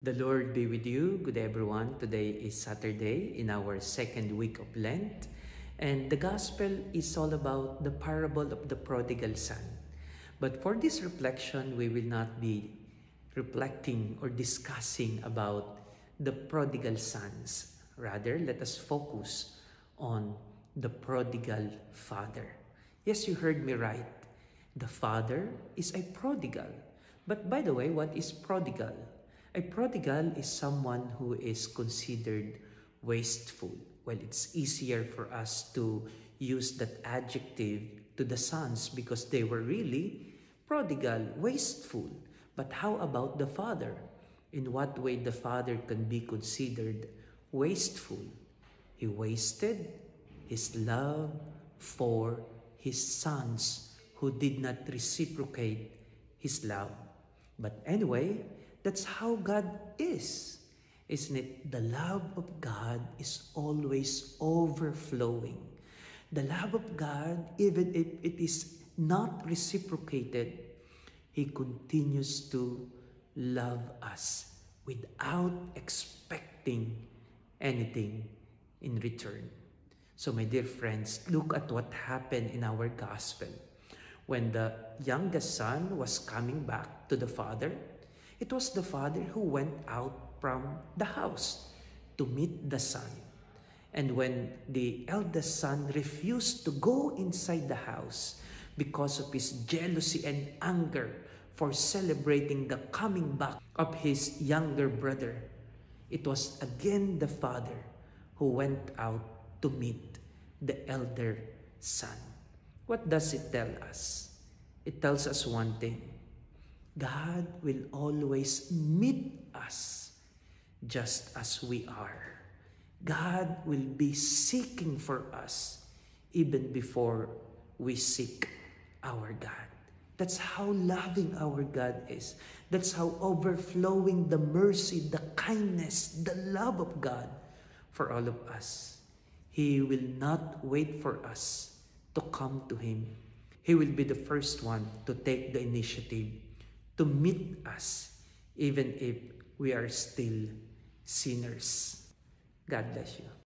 The Lord be with you. Good day, everyone. Today is Saturday in our second week of Lent, and the Gospel is all about the parable of the prodigal son. But for this reflection, we will not be reflecting or discussing about the prodigal sons. Rather, let us focus on the prodigal father. Yes, you heard me right. The father is a prodigal. But by the way, what is prodigal? A prodigal is someone who is considered wasteful. Well, it's easier for us to use that adjective to the sons because they were really prodigal, wasteful. But how about the father? In what way the father can be considered wasteful? He wasted his love for his sons who did not reciprocate his love. But anyway, that's how God is. Isn't it? The love of God is always overflowing. The love of God, even if it is not reciprocated, He continues to love us without expecting anything in return. So my dear friends, look at what happened in our gospel. When the youngest son was coming back to the father, it was the father who went out from the house to meet the son. And when the eldest son refused to go inside the house because of his jealousy and anger for celebrating the coming back of his younger brother, it was again the father who went out to meet the elder son. What does it tell us? It tells us one thing. God will always meet us just as we are. God will be seeking for us even before we seek our God. That's how loving our God is. That's how overflowing the mercy, the kindness, the love of God for all of us. He will not wait for us to come to Him. He will be the first one to take the initiative to meet us, even if we are still sinners. God bless you.